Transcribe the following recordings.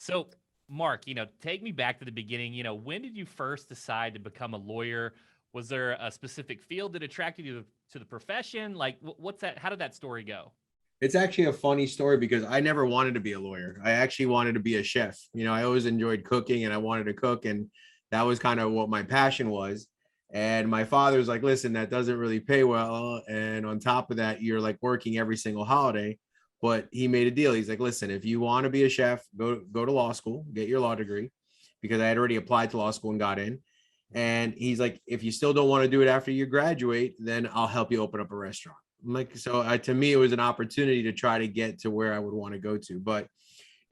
So, Mark, take me back to the beginning. When did you first decide to become a lawyer? Was there a specific field that attracted you to the profession? Like, what's that? How did that story go? It's actually a funny story because I never wanted to be a lawyer. I actually wanted to be a chef. I always enjoyed cooking and I wanted to cook. And that was kind of what my passion was. And my father was like, listen, that doesn't really pay well. And on top of that, you're like working every single holiday. But he made a deal. He's like, listen, if you want to be a chef, go to law school, get your law degree, because I had already applied to law school and got in. And he's like, if you still don't want to do it after you graduate, then I'll help you open up a restaurant. Like, so to me, it was an opportunity to try to get to where I would want to go to. But,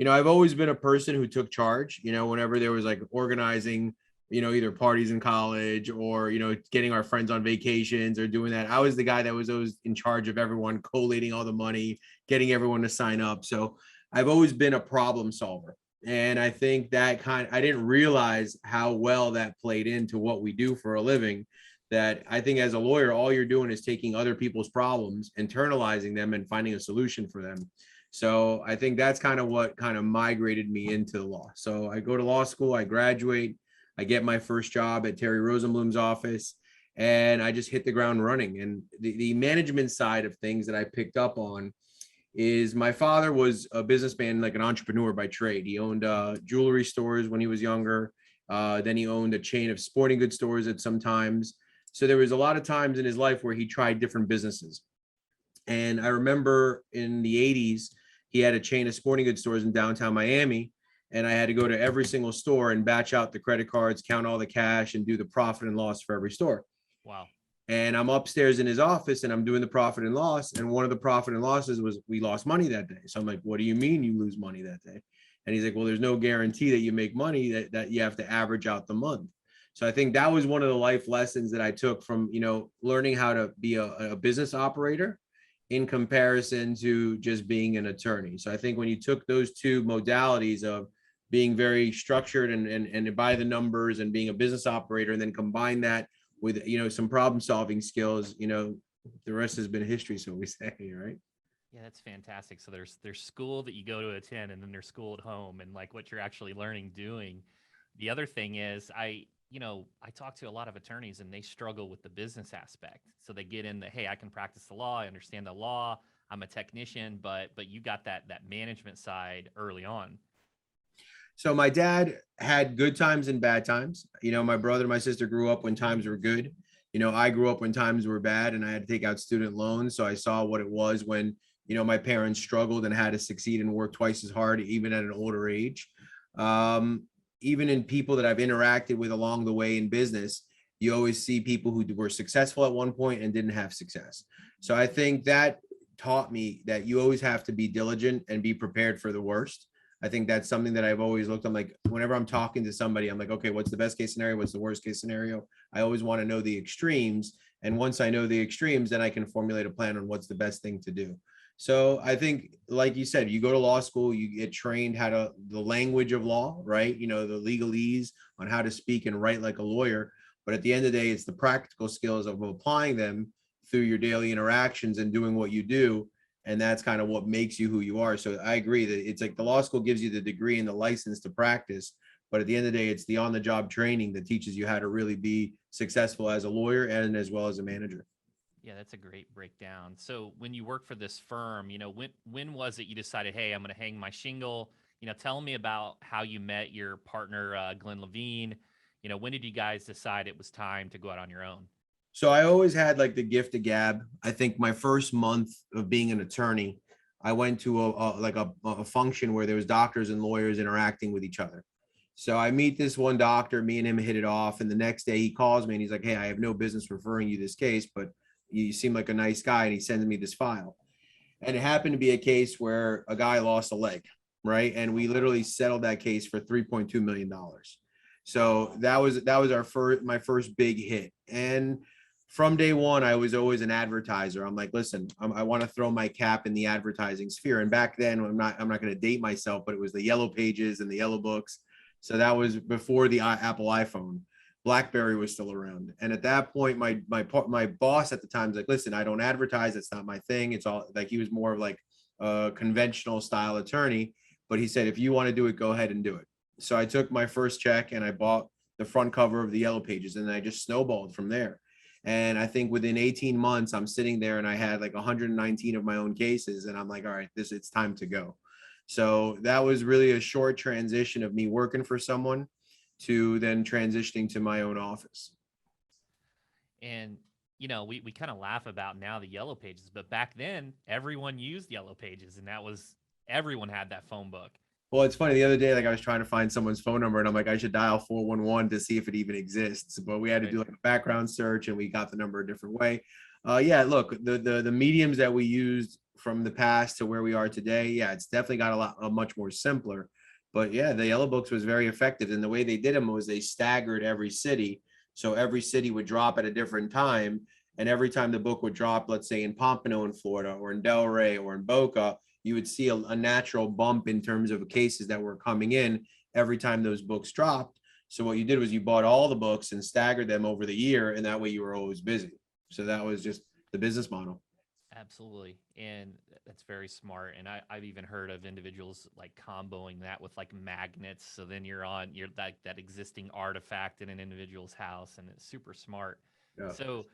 I've always been a person who took charge, whenever there was like organizing, either parties in college or, getting our friends on vacations or doing that. I was the guy that was always in charge of everyone, collating all the money, getting everyone to sign up. So I've always been a problem solver. And I think I didn't realize how well that played into what we do for a living. That I think as a lawyer, all you're doing is taking other people's problems, internalizing them, and finding a solution for them. So I think that's kind of what kind of migrated me into the law. So I go to law school, I graduate, I get my first job at Terry Rosenblum's office, and I just hit the ground running. And the management side of things that I picked up on is my father was a businessman, like an entrepreneur by trade. He owned jewelry stores when he was younger. Then he owned a chain of sporting goods stores at some times. So there was a lot of times in his life where he tried different businesses. And I remember in the 80s, he had a chain of sporting goods stores in downtown Miami. And I had to go to every single store and batch out the credit cards, count all the cash, and do the profit and loss for every store. Wow. And I'm upstairs in his office and I'm doing the profit and loss. And one of the profit and losses was we lost money that day. So I'm like, what do you mean you lose money that day? And he's like, well, there's no guarantee that you make money, that you have to average out the month. So I think that was one of the life lessons that I took from, learning how to be a business operator in comparison to just being an attorney. So I think when you took those two modalities of being very structured and by the numbers and being a business operator, and then combine that with, some problem solving skills, the rest has been history, so we say, right? Yeah, that's fantastic. So there's school that you go to attend, and then there's school at home, and like what you're actually learning doing. The other thing is, I talk to a lot of attorneys, and they struggle with the business aspect. So they get in the, hey, I can practice the law, I understand the law, I'm a technician, but you got that management side early on. So my dad had good times and bad times. My brother and my sister grew up when times were good. I grew up when times were bad and I had to take out student loans. So I saw what it was when, my parents struggled and had to succeed and work twice as hard, even at an older age. Even in people that I've interacted with along the way in business, you always see people who were successful at one point and didn't have success. So I think that taught me that you always have to be diligent and be prepared for the worst. I think that's something that I've always looked. I'm like, whenever I'm talking to somebody, I'm like, okay, what's the best case scenario? What's the worst case scenario? I always want to know the extremes. And once I know the extremes, then I can formulate a plan on what's the best thing to do. So I think, like you said, you go to law school, you get trained how to the language of law, right? The legalese on how to speak and write like a lawyer. But at the end of the day, it's the practical skills of applying them through your daily interactions and doing what you do, and that's kind of what makes you who you are. So I agree that it's like the law school gives you the degree and the license to practice, but at the end of the day, it's the on-the-job training that teaches you how to really be successful as a lawyer and as well as a manager. Yeah, that's a great breakdown. So when you work for this firm, when was it you decided, hey, I'm going to hang my shingle? Tell me about how you met your partner, Glenn Levine. When did you guys decide it was time to go out on your own? So I always had like the gift of gab. I think my first month of being an attorney, I went to a function where there was doctors and lawyers interacting with each other. So I meet this one doctor, me and him hit it off. And the next day he calls me and he's like, hey, I have no business referring you this case, but you seem like a nice guy. And he sends me this file. And it happened to be a case where a guy lost a leg, right? And we literally settled that case for $3.2 million. So that was my first big hit. And from day one, I was always an advertiser. I'm like, listen, I want to throw my cap in the advertising sphere. And back then, I'm not going to date myself, but it was the yellow pages and the yellow books. So that was before the Apple iPhone. BlackBerry was still around. And at that point, my boss at the time was like, listen, I don't advertise. It's not my thing. It's all like, he was more of like a conventional style attorney, but he said, if you want to do it, go ahead and do it. So I took my first check and I bought the front cover of the Yellow Pages, and I just snowballed from there. And I think within 18 months, I'm sitting there and I had like 119 of my own cases. And I'm like, all right, it's time to go. So that was really a short transition of me working for someone to then transitioning to my own office. And we kind of laugh about now the Yellow Pages, but back then everyone used Yellow Pages, and that was everyone had that phone book. Well, it's funny. The other day, like I was trying to find someone's phone number, and I'm like, I should dial 411 to see if it even exists. But we had to Right. do like a background search, and we got the number a different way. Yeah, look, the mediums that we used from the past to where we are today, yeah, it's definitely got a much more simpler. But yeah, the Yellow Books was very effective, and the way they did them was they staggered every city, so every city would drop at a different time, and every time the book would drop, let's say in Pompano in Florida, or in Delray, or in Boca, you would see a natural bump in terms of cases that were coming in every time those books dropped. So what you did was you bought all the books and staggered them over the year, and that way you were always busy. So that was just the business model. Absolutely. And that's very smart. And I've even heard of individuals like comboing that with like magnets. So then you're like that existing artifact in an individual's house, and it's super smart. Yeah. So,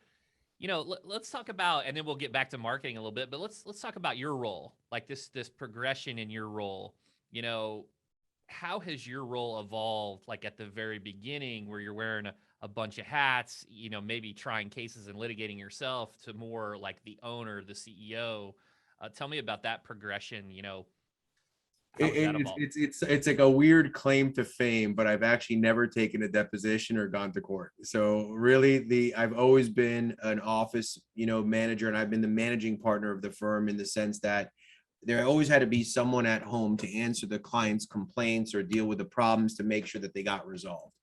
let's talk about, and then we'll get back to marketing a little bit, but let's talk about your role, like this progression in your role. You know, how has your role evolved, like at the very beginning where you're wearing a bunch of hats, maybe trying cases and litigating yourself, to more like the owner, the CEO? Tell me about that progression. How has that evolved? It's like a weird claim to fame, but I've actually never taken a deposition or gone to court. So really, I've always been an office, manager, and I've been the managing partner of the firm, in the sense that there always had to be someone at home to answer the client's complaints or deal with the problems to make sure that they got resolved.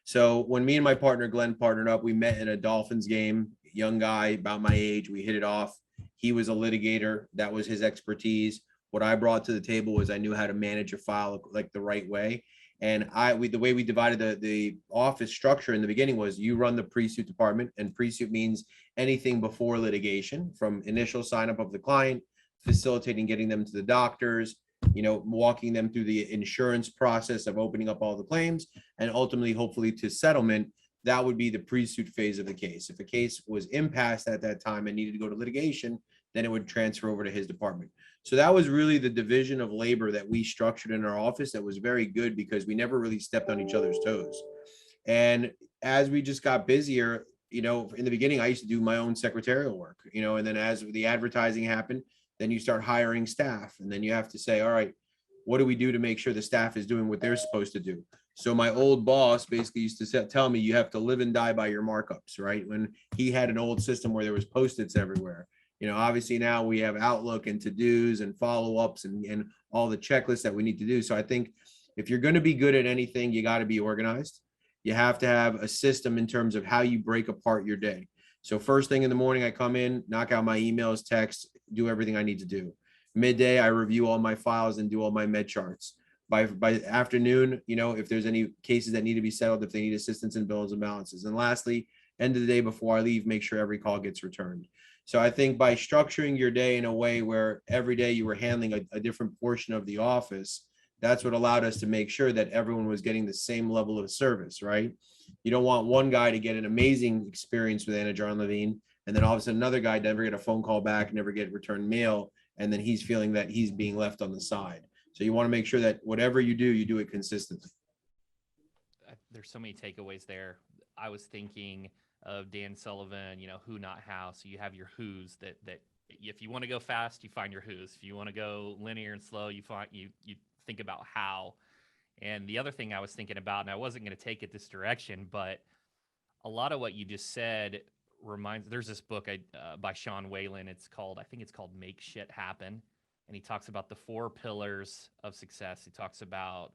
So when me and my partner Glenn partnered up, we met in a Dolphins game. Young guy, about my age, we hit it off. He was a litigator. That was his expertise. What I brought to the table was I knew how to manage a file like the right way. And the way we divided the office structure in the beginning was, you run the pre-suit department, and pre-suit means anything before litigation, from initial sign up of the client, facilitating getting them to the doctors, walking them through the insurance process of opening up all the claims, and ultimately, hopefully, to settlement. That would be the pre-suit phase of the case. If a case was impassed at that time and needed to go to litigation, then it would transfer over to his department. So that was really the division of labor that we structured in our office. That was very good, because we never really stepped on each other's toes. And as we just got busier, in the beginning, I used to do my own secretarial work, and then as the advertising happened, then you start hiring staff, and then you have to say, all right, what do we do to make sure the staff is doing what they're supposed to do? So my old boss basically used to tell me, you have to live and die by your markups, right? When he had an old system where there was Post-its everywhere. Obviously now we have Outlook and to-dos and follow-ups and all the checklists that we need to do. So I think if you're going to be good at anything, you got to be organized. You have to have a system in terms of how you break apart your day. So first thing in the morning, I come in, knock out my emails, texts, do everything I need to do. Midday, I review all my files and do all my med charts. By afternoon, if there's any cases that need to be settled, if they need assistance in bills and balances. And lastly, end of the day before I leave, make sure every call gets returned. So I think by structuring your day in a way where every day you were handling a different portion of the office, that's what allowed us to make sure that everyone was getting the same level of service, right? You don't want one guy to get an amazing experience with Anidjar Levine, and then all of a sudden another guy never get a phone call back, never get returned mail, and then he's feeling that he's being left on the side. So you want to make sure that whatever you do it consistently. There's so many takeaways there. I was thinking of Dan Sullivan, who not how. So you have your who's that if you want to go fast, you find your who's. If you want to go linear and slow, you think about how. And the other thing I was thinking about, and I wasn't going to take it this direction, but a lot of what you just said there's this book by Sean Whalen. I think it's called Make Shit Happen. And he talks about the 4 pillars of success. He talks about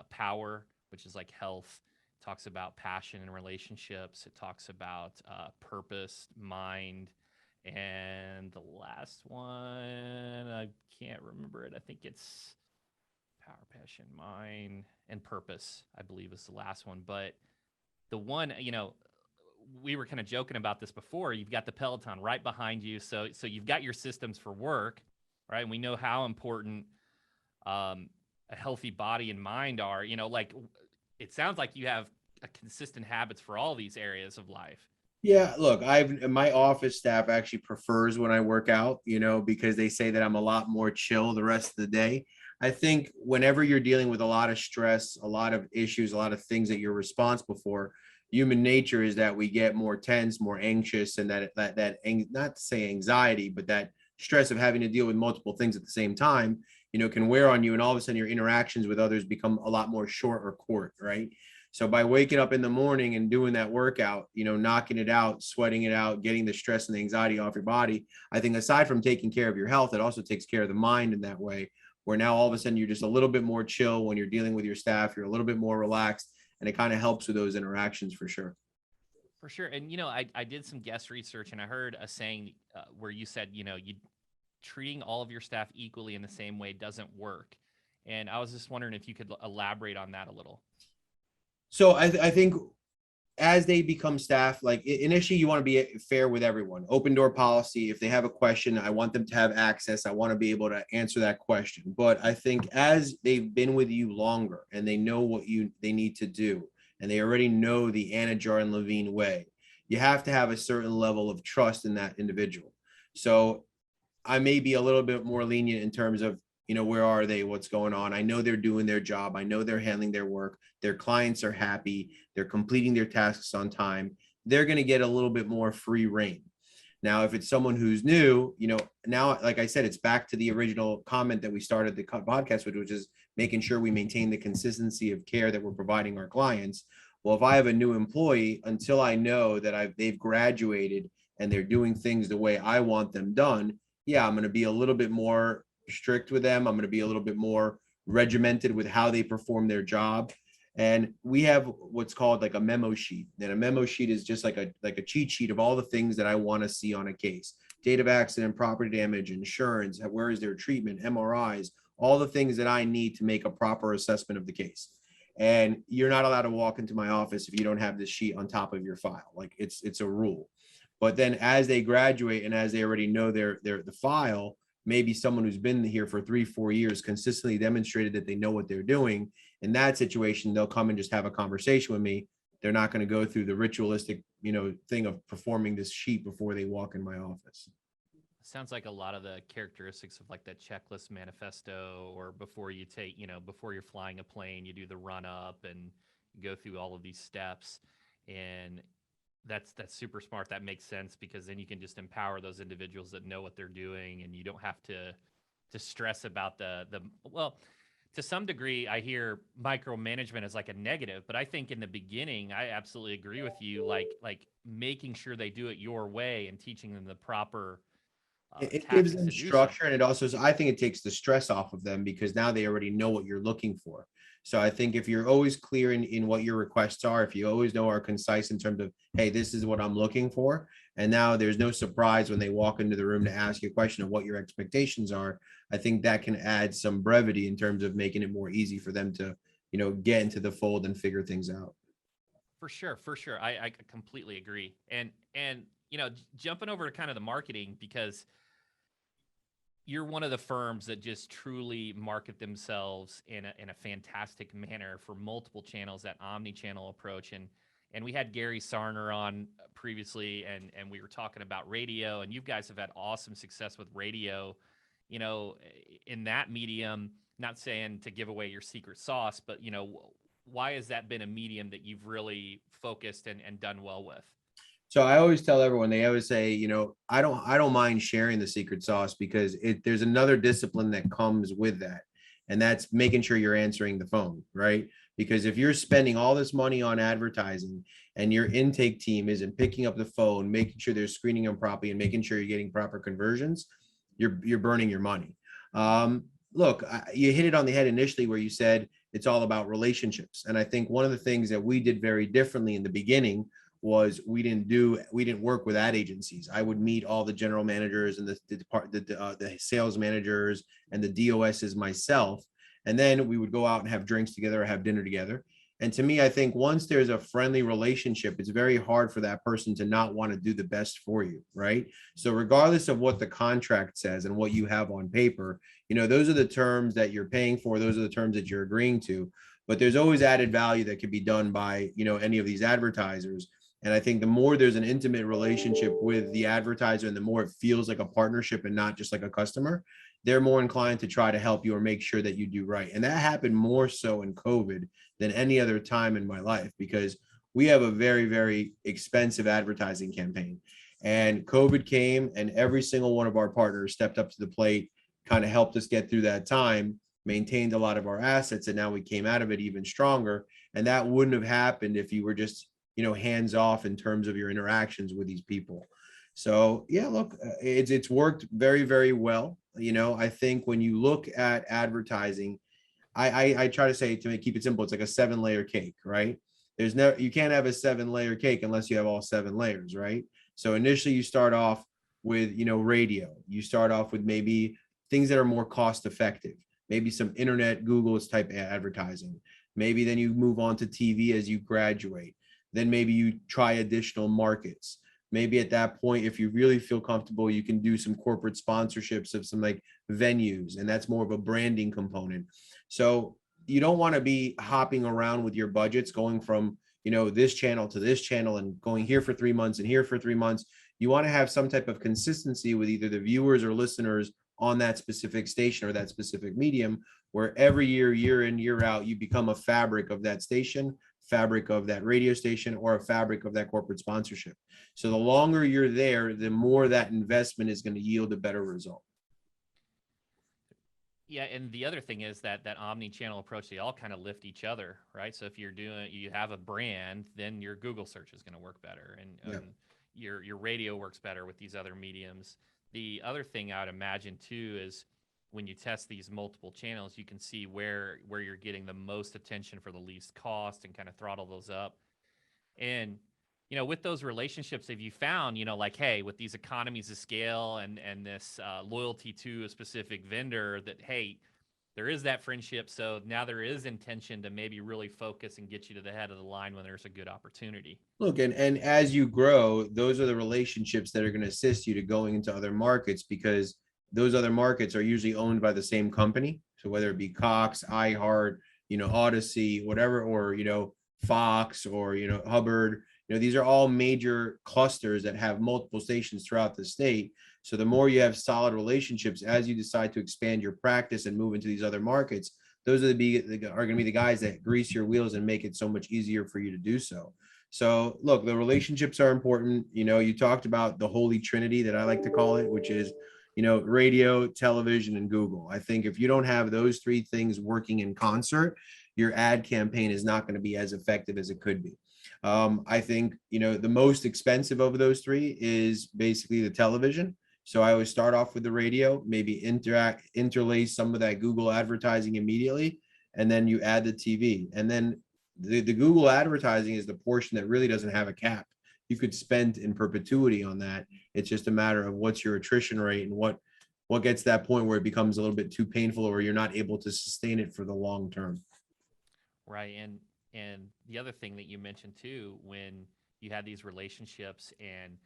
power, which is like health. It talks about passion and relationships. It talks about purpose, mind. And the last one, I can't remember it. I think it's power, passion, mind, and purpose, I believe is the last one. But the one, we were kind of joking about this before. You've got the Peloton right behind you. So you've got your systems for work, right? And we know how important a healthy body and mind are, like it sounds like you have a consistent habits for all these areas of life. Yeah, look, my office staff actually prefers when I work out, because they say that I'm a lot more chill the rest of the day. I think whenever you're dealing with a lot of stress, a lot of issues, a lot of things that you're responsible for, human nature is that we get more tense, more anxious, and not to say anxiety, but that stress of having to deal with multiple things at the same time, can wear on you, and all of a sudden your interactions with others become a lot more short or court, right? So by waking up in the morning and doing that workout, knocking it out, sweating it out, getting the stress and the anxiety off your body, I think aside from taking care of your health, it also takes care of the mind in that way, where now all of a sudden you're just a little bit more chill when you're dealing with your staff, you're a little bit more relaxed, and it kind of helps with those interactions for sure. For sure. And, I did some guest research and I heard a saying where you said, you treating all of your staff equally in the same way doesn't work. And I was just wondering if you could elaborate on that a little. So I think as they become staff, like initially you want to be fair with everyone. Open door policy. If they have a question, I want them to have access. I want to be able to answer that question. But I think as they've been with you longer and they know what they need to do, and they already know the Anidjar and Levine way, you have to have a certain level of trust in that individual. So I may be a little bit more lenient in terms of, where are they? What's going on? I know they're doing their job. I know they're handling their work. Their clients are happy. They're completing their tasks on time. They're going to get a little bit more free reign. Now, if it's someone who's new, now, like I said, it's back to the original comment that we started the podcast with, which is making sure we maintain the consistency of care that we're providing our clients. Well, if I have a new employee, until I know that they've graduated and they're doing things the way I want them done, yeah, I'm going to be a little bit more strict with them. I'm going to be a little bit more regimented with how they perform their job. And we have what's called like a memo sheet. And a memo sheet is just like a cheat sheet of all the things that I want to see on a case. Date of accident, property damage, insurance, where is their treatment, MRIs, all the things that I need to make a proper assessment of the case. And you're not allowed to walk into my office if you don't have this sheet on top of your file. Like it's a rule. But then as they graduate and as they already know the file, maybe someone who's been here for 3-4 years consistently demonstrated that they know what they're doing. In that situation, they'll come and just have a conversation with me. They're not going to go through the ritualistic, thing of performing this sheet before they walk in my office. Sounds like a lot of the characteristics of like that checklist manifesto, or before you take, before you're flying a plane, you do the run up and go through all of these steps. And that's super smart. That makes sense, because then you can just empower those individuals that know what they're doing, and you don't have to stress about the well, to some degree I hear micromanagement as like a negative, but I think in the beginning I absolutely agree with you, like making sure they do it your way and teaching them the proper It gives tactics them to do so. structure, and it also, I think it takes the stress off of them because now they already know what you're looking for. So I think if you're always clear in what your requests are, if you always know are concise in terms of, hey, this is what I'm looking for, and now there's no surprise when they walk into the room to ask you a question of what your expectations are, I think that can add some brevity in terms of making it more easy for them to, get into the fold and figure things out. For sure, for sure. I completely agree. And jumping over to kind of the marketing, because you're one of the firms that just truly market themselves in a fantastic manner for multiple channels, that omni-channel approach. And we had Gary Sarner on previously, and we were talking about radio, and you guys have had awesome success with radio, in that medium. Not saying to give away your secret sauce, but why has that been a medium that you've really focused and done well with? So I always tell everyone, they always say, I don't mind sharing the secret sauce because there's another discipline that comes with that. And that's making sure you're answering the phone, right? Because if you're spending all this money on advertising and your intake team isn't picking up the phone, making sure they're screening them properly and making sure you're getting proper conversions, you're burning your money. Look, you hit it on the head initially where you said it's all about relationships. And I think one of the things that we did very differently in the beginning was we didn't work with ad agencies. I would meet all the general managers and the sales managers and the DOSs myself, and then we would go out and have drinks together or have dinner together. And to me, I think once there's a friendly relationship, it's very hard for that person to not want to do the best for you, right? So regardless of what the contract says and what you have on paper, those are the terms that you're paying for. Those are the terms that you're agreeing to. But there's always added value that can be done by, any of these advertisers. And I think the more there's an intimate relationship with the advertiser and the more it feels like a partnership and not just like a customer, they're more inclined to try to help you or make sure that you do right. And that happened more so in COVID than any other time in my life, because we have a very, very expensive advertising campaign. And COVID came and every single one of our partners stepped up to the plate, kind of helped us get through that time, maintained a lot of our assets, and now we came out of it even stronger. And that wouldn't have happened if you were just, hands off in terms of your interactions with these people. So yeah, look, it's worked very, very well. I think when you look at advertising, I try to say, to keep it simple, it's like a 7-layer cake, right? You can't have a 7-layer cake unless you have all 7 layers, right? So initially you start off with, radio. You start off with maybe things that are more cost effective, maybe some internet, Google's type advertising. Maybe then you move on to TV as you graduate. Then maybe you try additional markets. Maybe at that point, if you really feel comfortable, you can do some corporate sponsorships of some like venues, and that's more of a branding component. So you don't want to be hopping around with your budgets, going from, this channel to this channel and going here for 3 months and here for 3 months. You want to have some type of consistency with either the viewers or listeners on that specific station or that specific medium, where every year, year in, year out, you become a fabric of that station, fabric of that radio station, or a fabric of that corporate sponsorship. So the longer you're there, the more that investment is going to yield a better result. Yeah, and the other thing is that omni-channel approach, they all kind of lift each other, right? So if you have a brand, then your Google search is going to work better, and your radio works better with these other mediums. The other thing I would imagine too is when you test these multiple channels, you can see where you're getting the most attention for the least cost and kind of throttle those up. And with those relationships, have you found, like, hey, with these economies of scale and this loyalty to a specific vendor, that, hey, there is that friendship. So now there is intention to maybe really focus and get you to the head of the line when there's a good opportunity. Look, and as you grow, those are the relationships that are going to assist you to going into other markets, because those other markets are usually owned by the same company. So whether it be Cox, iHeart, Odyssey, whatever, or, Fox, or, Hubbard, these are all major clusters that have multiple stations throughout the state. So the more you have solid relationships as you decide to expand your practice and move into these other markets, those are going to be the guys that grease your wheels and make it so much easier for you to do so. So look, the relationships are important. You talked about the Holy Trinity, that I like to call it, which is, radio, television, and Google. I think if you don't have those 3 things working in concert, your ad campaign is not going to be as effective as it could be. I think, the most expensive of those 3 is basically the television. So I always start off with the radio, maybe interlace some of that Google advertising immediately, and then you add the TV. And then the Google advertising is the portion that really doesn't have a cap. You could spend in perpetuity on that. It's just a matter of what's your attrition rate and what gets to that point where it becomes a little bit too painful, or you're not able to sustain it for the long term. Right. And the other thing that you mentioned too, when you had these relationships, and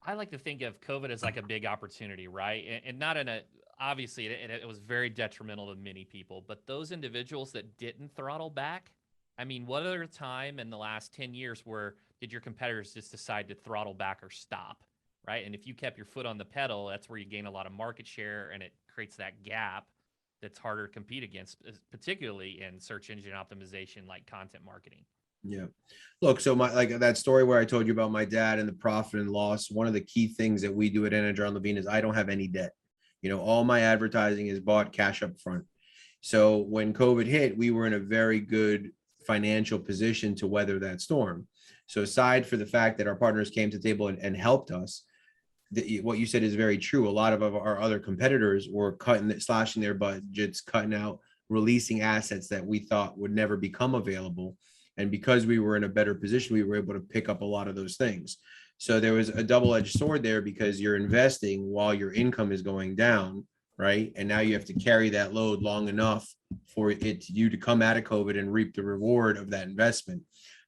I like to think of COVID as like a big opportunity, right? And not in a, obviously it was very detrimental to many people, but those individuals that didn't throttle back, I mean, what other time in the last 10 years where did your competitors just decide to throttle back or stop, right? And if you kept your foot on the pedal, that's where you gain a lot of market share, and it creates that gap that's harder to compete against, particularly in search engine optimization, like content marketing. Yeah. Look, so like that story where I told you about my dad and the profit and loss, one of the key things that we do at Anidjar Levine is I don't have any debt. All my advertising is bought cash up front. So when COVID hit, we were in a very good financial position to weather that storm. So aside for the fact that our partners came to the table and helped us, what you said is very true. A lot of our other competitors were slashing their budgets, cutting out, releasing assets that we thought would never become available. And because we were in a better position, we were able to pick up a lot of those things. So there was a double-edged sword there, because you're investing while your income is going down, right? And now you have to carry that load long enough for you to come out of COVID and reap the reward of that investment.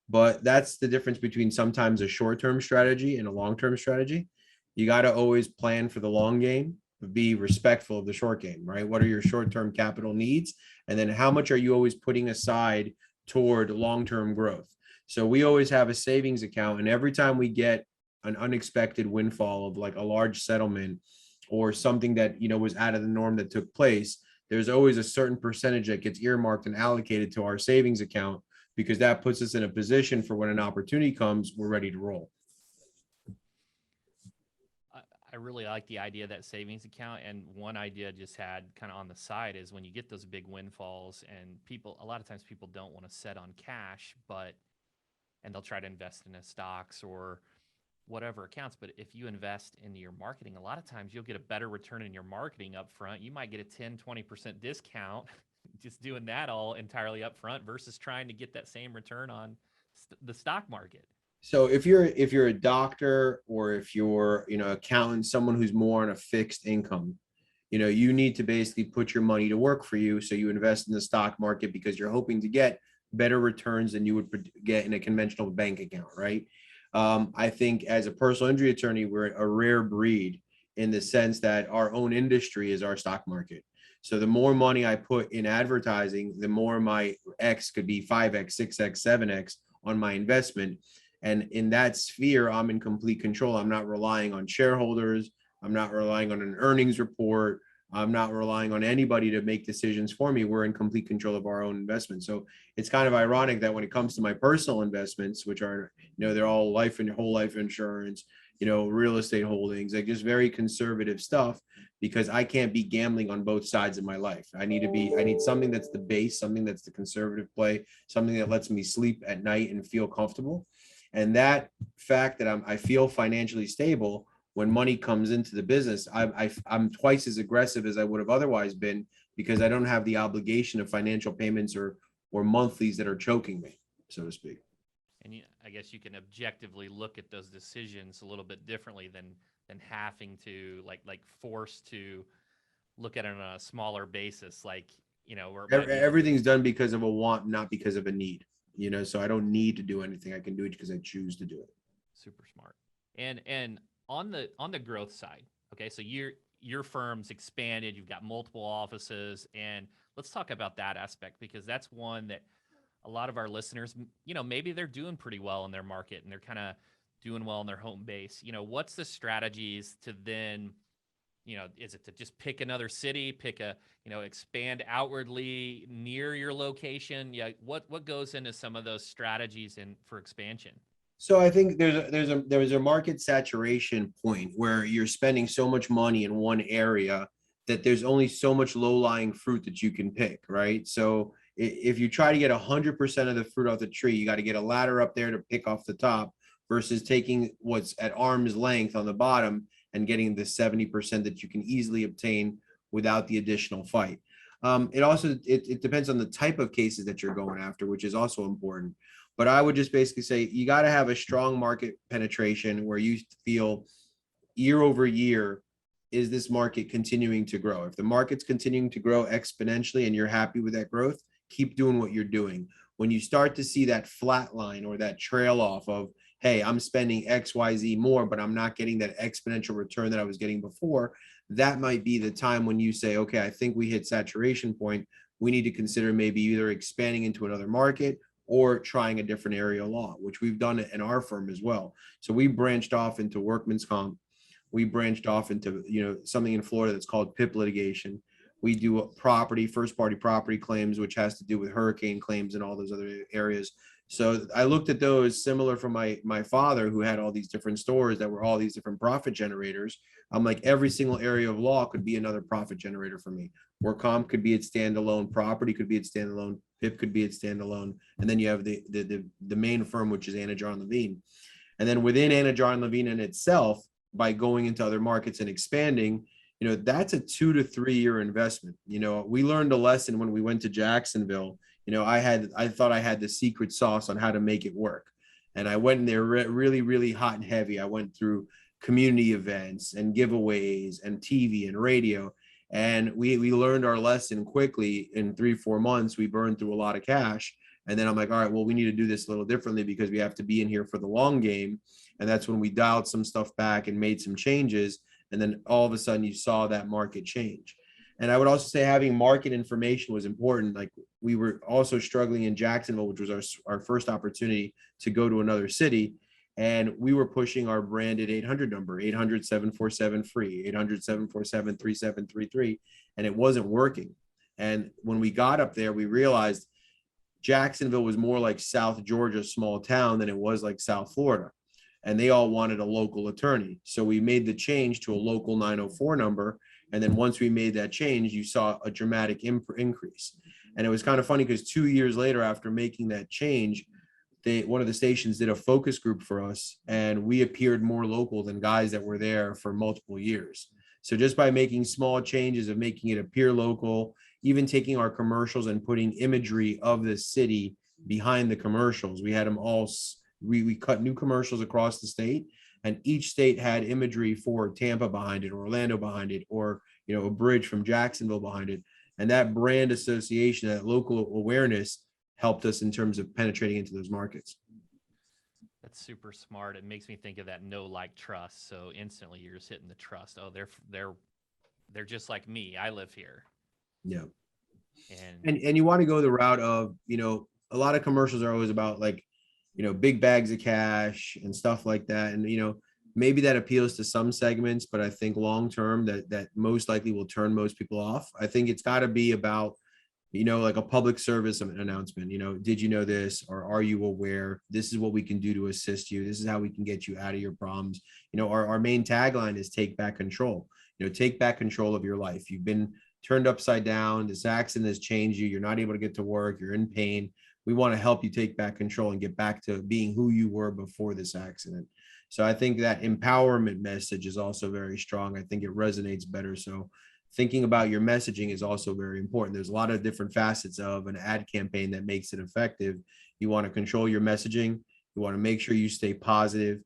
But that's the difference between sometimes a short-term strategy and a long-term strategy. You got to always plan for the long game, but be respectful of the short game, right? What are your short-term capital needs? And then how much are you always putting aside toward long-term growth? So we always have a savings account, and every time we get an unexpected windfall of like a large settlement or something that, you know, was out of the norm that took place, there's always a certain percentage that gets earmarked and allocated to our savings account, because that puts us in a position for when an opportunity comes, we're ready to roll. I really like the idea of that savings account. And one idea I just had kind of on the side is when you get those big windfalls, and people, a lot of times people don't want to set on cash, and they'll try to invest in a stocks or whatever accounts. But if you invest into your marketing, a lot of times you'll get a better return in your marketing up front. You might get a 10-20% discount just doing that all entirely up front versus trying to get that same return on the stock market. So if you're a doctor, or if you're, you know, accountant, someone who's more on a fixed income, you know, you need to basically put your money to work for you. So you invest in the stock market because you're hoping to get better returns than you would get in a conventional bank account, right? I think as a personal injury attorney, we're a rare breed in the sense that our own industry is our stock market. So the more money I put in advertising, the more my X could be 5X, 6X, 7X on my investment. And in that sphere, I'm in complete control. I'm not relying on shareholders. I'm not relying on an earnings report. I'm not relying on anybody to make decisions for me. We're in complete control of our own investments. So it's kind of ironic that when it comes to my personal investments, which are, you know, they're all life and whole life insurance, you know, real estate holdings, like just very conservative stuff, because I can't be gambling on both sides of my life. I need something that's the base, something that's the conservative play, something that lets me sleep at night and feel comfortable. And that fact that I feel financially stable when money comes into the business, I'm twice as aggressive as I would have otherwise been, because I don't have the obligation of financial payments or monthlies that are choking me, so to speak. And I guess you can objectively look at those decisions a little bit differently than having to like forced to look at it on a smaller basis, like, you know, where it might be Everything's done because of a want, not because of a need. You know, so I don't need to do anything. I can do it because I choose to do it. super smart. And on the growth side, okay, so your firm's expanded, you've got multiple offices, and let's talk about that aspect, because that's one that a lot of our listeners, you know, maybe they're doing pretty well in their market and they're kind of doing well in their home base. You know, what's the strategies to then, you know, is it to just pick another city, pick a, you know, expand outwardly near your location? Yeah. What goes into some of those strategies for expansion? So I think there's a market saturation point where you're spending so much money in one area that there's only so much low-lying fruit that you can pick, right? So if you try to get 100% of the fruit off the tree, you got to get a ladder up there to pick off the top, versus taking what's at arm's length on the bottom and getting the 70% that you can easily obtain without the additional fight. It depends on the type of cases that you're going after, which is also important. But I would just basically say you got to have a strong market penetration where you feel year over year, is this market continuing to grow? If the market's continuing to grow exponentially and you're happy with that growth, keep doing what you're doing. When you start to see that flat line or that trail off of, hey, I'm spending XYZ more, but I'm not getting that exponential return that I was getting before, that might be the time when you say, okay, I think we hit saturation point. We need to consider maybe either expanding into another market or trying a different area of law, which we've done in our firm as well. So we branched off into workman's comp. We branched off into, you know, something in Florida that's called PIP litigation. We do property, first party property claims, which has to do with hurricane claims and all those other areas. So I looked at those similar from my father, who had all these different stores that were all these different profit generators. I'm like, every single area of law could be another profit generator for me. Work comp could be its standalone, property could be its standalone, PIP could be its standalone, and then you have the main firm, which is Anidjar Levine. And then within Anidjar Levine in itself, by going into other markets and expanding, you know, that's a 2 to 3 year investment. You know, we learned a lesson when we went to Jacksonville. You know, I thought I had the secret sauce on how to make it work. And I went in there really, really hot and heavy. I went through community events and giveaways and TV and radio. And we learned our lesson quickly. In 3-4 months, we burned through a lot of cash. And then I'm like, all right, well, we need to do this a little differently because we have to be in here for the long game. And that's when we dialed some stuff back and made some changes. And then all of a sudden you saw that market change. And I would also say having market information was important. Like, we were also struggling in Jacksonville, which was our first opportunity to go to another city. And we were pushing our branded 800 number, 800-747-FREE, 800-747-3733, and it wasn't working. And when we got up there, we realized Jacksonville was more like South Georgia, small town, than it was like South Florida. And they all wanted a local attorney. So we made the change to a local 904 number. And then once we made that change, you saw a dramatic increase. And it was kind of funny because 2 years later, after making that change, one of the stations did a focus group for us, and we appeared more local than guys that were there for multiple years. So just by making small changes of making it appear local, even taking our commercials and putting imagery of the city behind the commercials, we had them all, we cut new commercials across the state, and each state had imagery for Tampa behind it, or Orlando behind it, or, you know, a bridge from Jacksonville behind it. And that brand association, that local awareness, helped us in terms of penetrating into those markets. That's super smart. It makes me think of that know, like, trust. So instantly you're just hitting the trust. Oh, they're just like me. I live here. Yeah. And And you want to go the route of, you know, a lot of commercials are always about, like, you know, big bags of cash and stuff like that. And, you know, maybe that appeals to some segments, but I think long term that most likely will turn most people off. I think it's got to be about, you know, like a public service announcement. You know, did you know this, or are you aware? This is what we can do to assist you. This is how we can get you out of your problems. You know, our main tagline is take back control. You know, take back control of your life. You've been turned upside down. This accident has changed you. You're not able to get to work. You're in pain. We want to help you take back control and get back to being who you were before this accident. So I think that empowerment message is also very strong. I think it resonates better. So thinking about your messaging is also very important. There's a lot of different facets of an ad campaign that makes it effective. You want to control your messaging. You want to make sure you stay positive.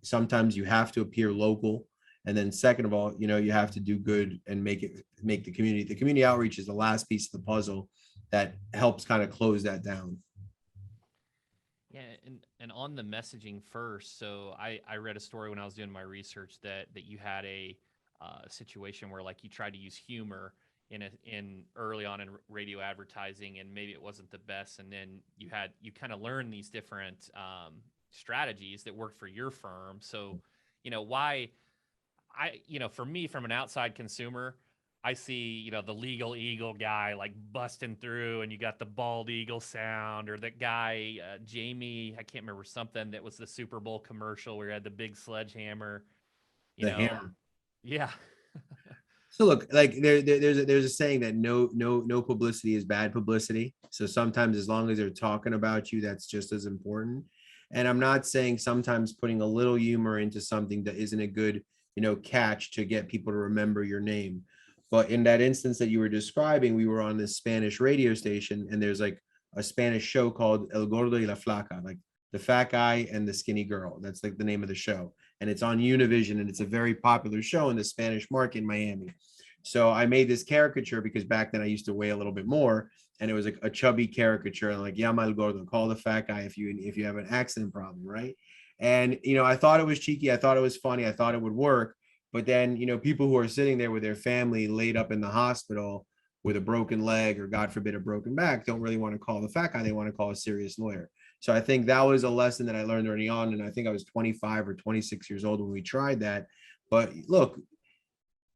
Sometimes you have to appear local. And then second of all, you know, you have to do good and make the community outreach is the last piece of the puzzle that helps kind of close that down. yeah, and on the messaging first. So I read a story when I was doing my research that you had a situation where, like, you tried to use humor in early on in radio advertising, and maybe it wasn't the best, and then you kind of learned these different strategies that worked for your firm. So, you know, for me, from an outside consumer, I see, you know, the legal eagle guy like busting through, and you got the bald eagle sound, or that guy Jamie, I can't remember, something that was the Super Bowl commercial where he had the big sledgehammer, you The know. hammer. Yeah. So look, like there's a saying that no publicity is bad publicity. So sometimes, as long as they're talking about you, that's just as important. And I'm not saying sometimes putting a little humor into something that isn't a good, you know, catch to get people to remember your name. But in that instance that you were describing, we were on this Spanish radio station, and there's like a Spanish show called El Gordo y la Flaca, like the fat guy and the skinny girl. That's like the name of the show. And it's on Univision, and it's a very popular show in the Spanish market in Miami. So I made this caricature because back then I used to weigh a little bit more, and it was like a chubby caricature, and like, llama el gordo, call the fat guy if you have an accident problem, right? And, you know, I thought it was cheeky, I thought it was funny, I thought it would work. But then, you know, people who are sitting there with their family laid up in the hospital with a broken leg, or God forbid a broken back, don't really want to call the fat guy. They want to call a serious lawyer. So I think that was a lesson that I learned early on. And I think I was 25 or 26 years old when we tried that. But look,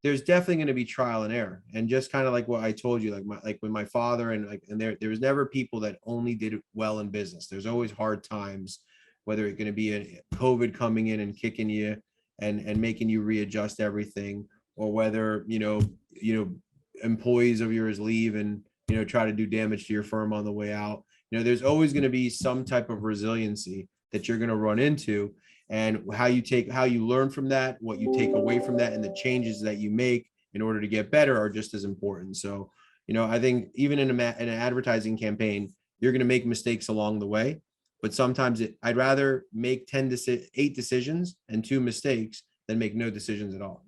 there's definitely going to be trial and error. And just kind of like what I told you, like with my father, and there was never people that only did it well in business. There's always hard times, whether it's going to be a COVID coming in and kicking you and making you readjust everything, or whether, employees of yours leave and, try to do damage to your firm on the way out. There's always going to be some type of resiliency that you're going to run into, and how you learn from that, what you take away from that, and the changes that you make in order to get better are just as important. So, I think even in an advertising campaign, you're going to make mistakes along the way, but sometimes I'd rather make 8 decisions and 2 mistakes than make no decisions at all.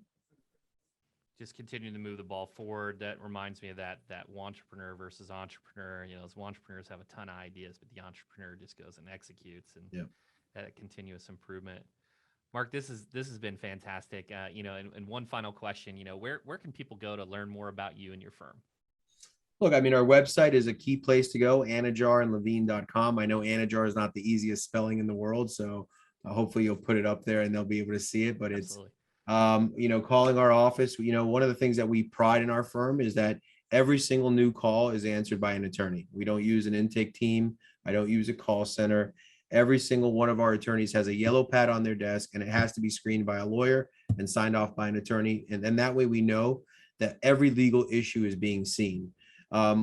just continuing to move the ball forward. That reminds me of that entrepreneur versus entrepreneur. You know, those entrepreneurs have a ton of ideas, but the entrepreneur just goes and executes, and Yeah. that continuous improvement. Mark, this has been fantastic. You know, and one final question. You know, where can people go to learn more about you and your firm? Look, I mean, our website is a key place to go, anidjarandlevine.com. I know Anidjar is not the easiest spelling in the world, so hopefully you'll put it up there and they'll be able to see it. But it's, Absolutely. calling our office, one of the things that we pride in our firm is that every single new call is answered by an attorney. We don't use an intake team. I don't use a call center. Every single one of our attorneys has a yellow pad on their desk, and it has to be screened by a lawyer and signed off by an attorney. And that way we know that every legal issue is being seen.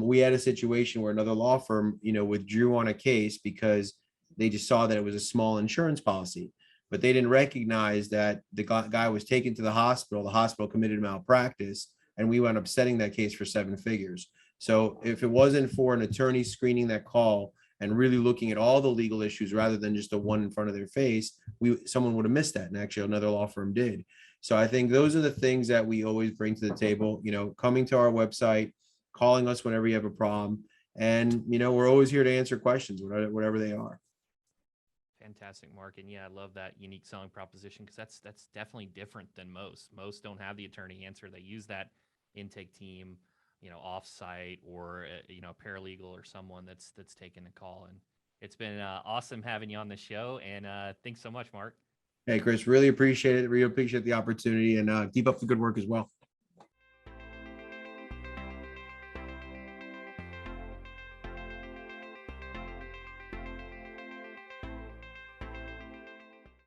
We had a situation where another law firm, withdrew on a case because they just saw that it was a small insurance policy, but they didn't recognize that the guy was taken to the hospital. The hospital committed malpractice, and we wound up setting that case for 7 figures. So if it wasn't for an attorney screening that call and really looking at all the legal issues rather than just the one in front of their face, someone would have missed that. And actually another law firm did. So I think those are the things that we always bring to the table, coming to our website, calling us whenever you have a problem. And, we're always here to answer questions, whatever they are. Fantastic, Mark. And yeah, I love that unique selling proposition, because that's definitely different than most. Most don't have the attorney answer. They use that intake team, off-site, or a paralegal or someone that's taking the call. And it's been awesome having you on the show. And thanks so much, Mark. Hey, Chris, really appreciate it. Really appreciate the opportunity, and keep up the good work as well.